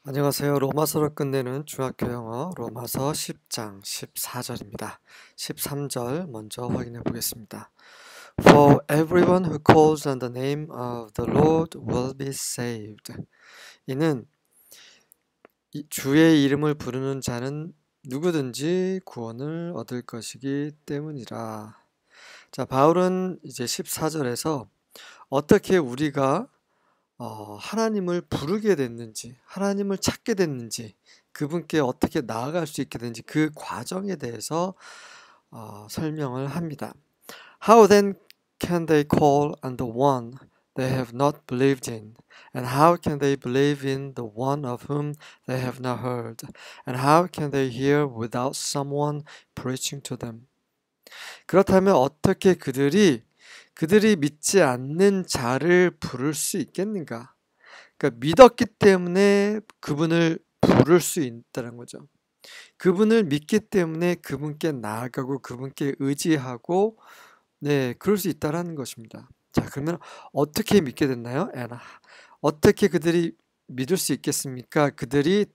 안녕하세요. 로마서를 끝내는 중학교 영어 로마서 10장 14절입니다. 13절 먼저 확인해 보겠습니다. For everyone who calls on the name of the Lord will be saved. 이는 주의 이름을 부르는 자는 누구든지 구원을 얻을 것이기 때문이라. 자, 바울은 이제 14절에서 어떻게 우리가 하나님을 부르게 됐는지, 하나님을 찾게 됐는지, 그분께 어떻게 나아갈 수 있게 됐는지 그 과정에 대해서 설명을 합니다. How then can they call on the one they have not believed in? And how can they believe in the one of whom they have not heard? And how can they hear without someone preaching to them? 그렇다면 어떻게 그들이 믿지 않는 자를 부를 수 있겠는가? 그러니까 믿었기 때문에 그분을 부를 수 있다는 거죠. 그분을 믿기 때문에 그분께 나아가고 그분께 의지하고 그럴 수 있다는 것입니다. 자, 그러면 어떻게 믿게 됐나요? 어떻게 그들이 믿을 수 있겠습니까? 그들이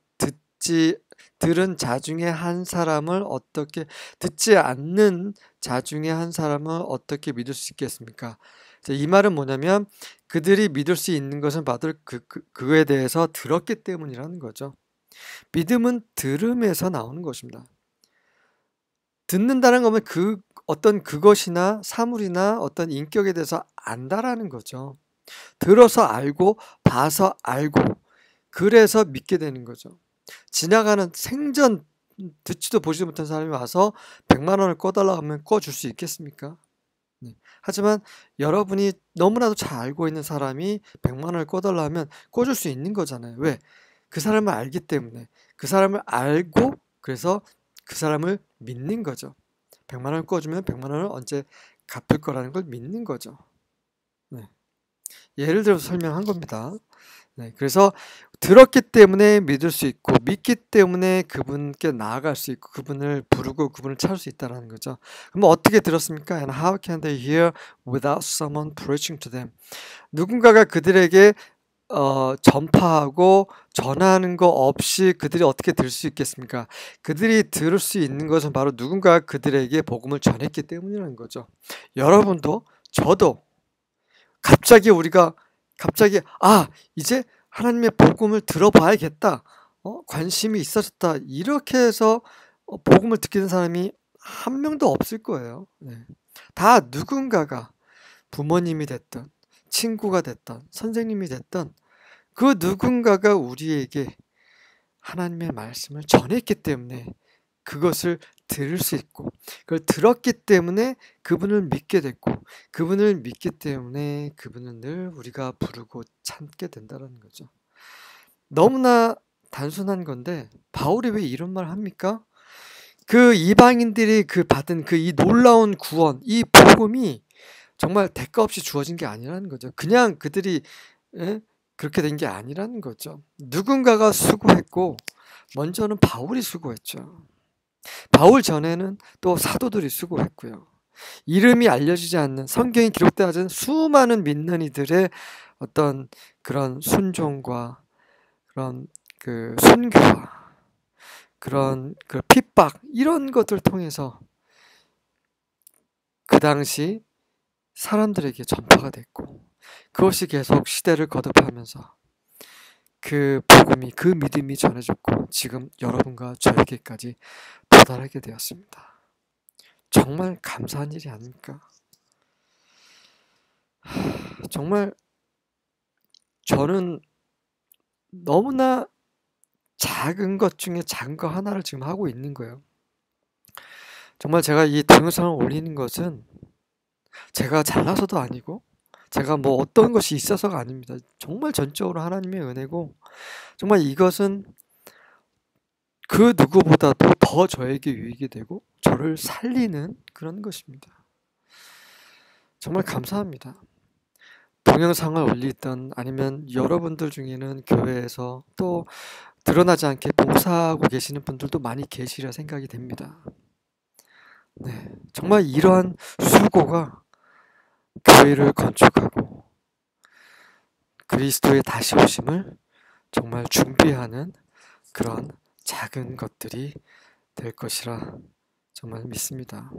들은 자 중에 한 사람을 어떻게 듣지 않는 자 중에 한 사람을 어떻게 믿을 수 있겠습니까? 이 말은 뭐냐면 그들이 믿을 수 있는 것은 바로 그거에 대해서 들었기 때문이라는 거죠. 믿음은 들음에서 나오는 것입니다. 듣는다는 거면 어떤 그것이나 사물이나 어떤 인격에 대해서 안다라는 거죠. 들어서 알고 봐서 알고 그래서 믿게 되는 거죠. 지나가는 생전 듣지도 보지도 못한 사람이 와서 100만 원을 꿔달라고 하면 꿔줄 수 있겠습니까? 하지만 여러분이 너무나도 잘 알고 있는 사람이 100만 원을 꿔달라 하면 꿔줄 수 있는 거잖아요. 왜? 그 사람을 알기 때문에. 그 사람을 알고 그래서 그 사람을 믿는 거죠. 100만 원을 꿔주면 100만 원을 언제 갚을 거라는 걸 믿는 거죠. 예를 들어서 설명한 겁니다. 그래서 들었기 때문에 믿을 수 있고 믿기 때문에 그분께 나아갈 수 있고 그분을 부르고 그분을 찾을 수 있다는 거죠. 그럼 어떻게 들었습니까? And how can they hear without someone preaching to them? 누군가가 그들에게 전파하고 전하는 거 없이 그들이 어떻게 들을 수 있겠습니까? 그들이 들을 수 있는 것은 바로 누군가가 그들에게 복음을 전했기 때문이라는 거죠. 여러분도 저도 갑자기 이제 하나님의 복음을 들어봐야겠다. 관심이 있어졌다. 이렇게 해서 복음을 듣게 된 사람이 한 명도 없을 거예요. 다 누군가가 부모님이 됐든 친구가 됐든 선생님이 됐든 그 누군가가 우리에게 하나님의 말씀을 전했기 때문에 그것을 들을 수 있고 그걸 들었기 때문에 그분을 믿게 됐고 그분을 믿기 때문에 그분은 늘 우리가 부르고 찾게 된다는 거죠. 너무나 단순한 건데 바울이 왜 이런 말 합니까? 그 이방인들이 받은 이 놀라운 구원, 이 복음이 정말 대가 없이 주어진 게 아니라는 거죠. 그냥 그들이 그렇게 된 게 아니라는 거죠. 누군가가 수고했고 먼저는 바울이 수고했죠. 바울 전에는 또 사도들이 수고했고요. 이름이 알려지지 않는 성경이 기록되지 않은 수많은 믿는 이들의 어떤 그런 순종과 그런 순교와 그런 핍박 이런 것들을 통해서 그 당시 사람들에게 전파가 됐고 그것이 계속 시대를 거듭하면서 그 복음이 그 믿음이 전해졌고 지금 여러분과 저에게까지 도달하게 되었습니다. 정말 감사한 일이 아닙니까? 정말 저는 너무나 작은 것 중에 작은 거 하나를 지금 하고 있는 거예요. 정말 제가 이 동영상을 올리는 것은 제가 잘나서도 아니고 제가 뭐 어떤 것이 있어서가 아닙니다. 정말 전적으로 하나님의 은혜고 정말 이것은 그 누구보다도 더 저에게 유익이 되고 저를 살리는 그런 것입니다. 정말 감사합니다. 동영상을 올리던 아니면 여러분들 중에는 교회에서 또 드러나지 않게 봉사하고 계시는 분들도 많이 계시리라 생각이 됩니다. 정말 이러한 수고가 교회를 건축하고 그리스도의 다시 오심을 정말 준비하는 그런 작은 것들이 될 것이라 정말 믿습니다.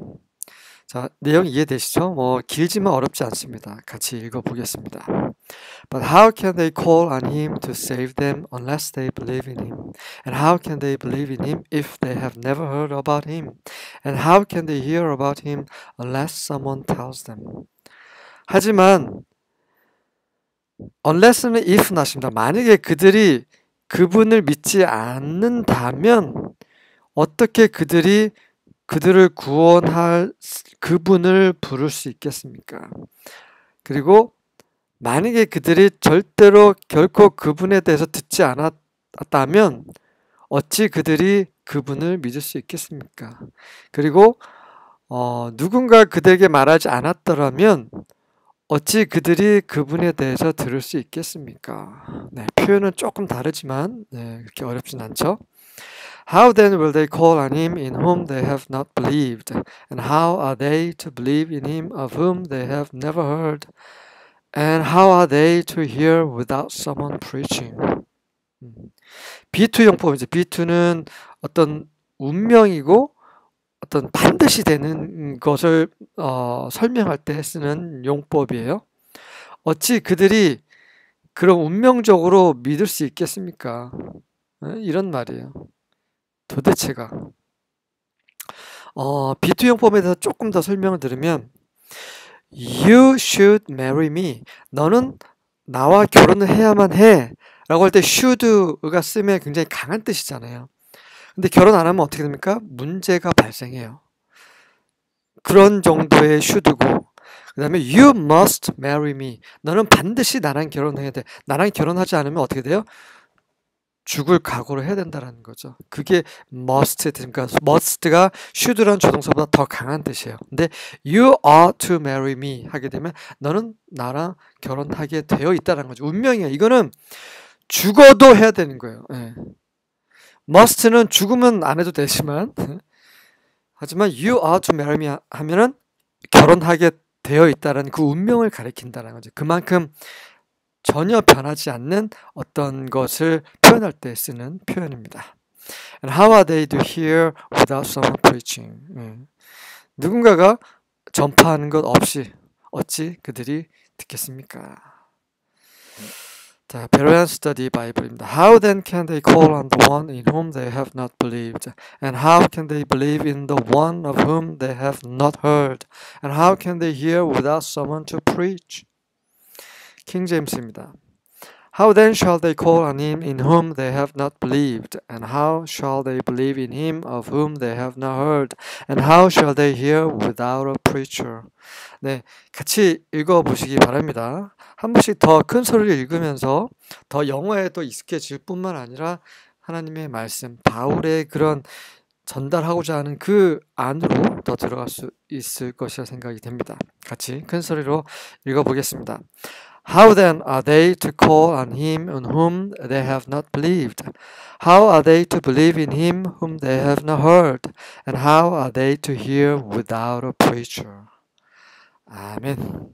자, 내용 이해되시죠? 뭐 길지만 어렵지 않습니다. 같이 읽어보겠습니다. But how can they call on him to save them unless they believe in him? And how can they believe in him if they have never heard about him? And how can they hear about him unless someone tells them? 하지만 unless는 if 나십니다. 만약에 그들이 그분을 믿지 않는다면 어떻게 그들을 구원할 그분을 부를 수 있겠습니까? 그리고 만약에 그들이 절대로 결코 그분에 대해서 듣지 않았다면 어찌 그들이 그분을 믿을 수 있겠습니까? 그리고 누군가 그들에게 말하지 않았더라면 어찌 그들이 그분에 대해서 들을 수 있겠습니까? 네, 표현은 조금 다르지만 그렇게 어렵진 않죠. How then will they call on him in whom they have not believed? And how are they to believe in him of whom they have never heard? And how are they to hear without someone preaching? B2 용법이죠. B2는 어떤 운명이고 어떤 반드시 되는 것을 설명할 때 쓰는 용법이에요. 어찌 그들이 그런 운명적으로 믿을 수 있겠습니까? 이런 말이에요. 도대체가. B2 용법에 대해서 조금 더 설명을 드리면 You should marry me. 너는 나와 결혼을 해야만 해. 라고 할 때 should가 쓰면 굉장히 강한 뜻이잖아요. 근데 결혼 안 하면 어떻게 됩니까? 문제가 발생해요. 그런 정도의 should고 그 다음에 you must marry me. 너는 반드시 나랑 결혼해야 돼. 나랑 결혼하지 않으면 어떻게 돼요? 죽을 각오를 해야 된다는 거죠. 그게 must, 그러니까 must가 should라는 조동사보다 더 강한 뜻이에요. 근데 you ought to marry me 하게 되면 너는 나랑 결혼하게 되어 있다는 거죠. 운명이에요. 이거는 죽어도 해야 되는 거예요. 네. must는 죽으면 안 해도 되지만 하지만 you ought to marry me 하면은 결혼하게 되어 있다는 그 운명을 가리킨다는 거죠. 그만큼 전혀 변하지 않는 어떤 것을 표현할 때 쓰는 표현입니다. And how are they to hear without someone preaching? 누군가가 전파하는 것 없이 어찌 그들이 듣겠습니까? 자, 베로얀 스터디 바이블입니다. How then can they call on the one in whom they have not believed? And how can they believe in the one of whom they have not heard? And how can they hear without someone to preach? 킹 제임스입니다. How then shall they call on him in whom they have not believed? And how shall they believe in him of whom they have not heard? And how shall they hear without a preacher? 네, 같이 읽어보시기 바랍니다. 한 번씩 더 큰 소리를 읽으면서 더 영어에도 익숙해질 뿐만 아니라 하나님의 말씀, 바울의 그런 전달하고자 하는 그 안으로 더 들어갈 수 있을 것이라 생각이 됩니다. 같이 큰 소리로 읽어보겠습니다. How then are they to call on him in whom they have not believed? How are they to believe in him whom they have not heard? And how are they to hear without a preacher? 아멘.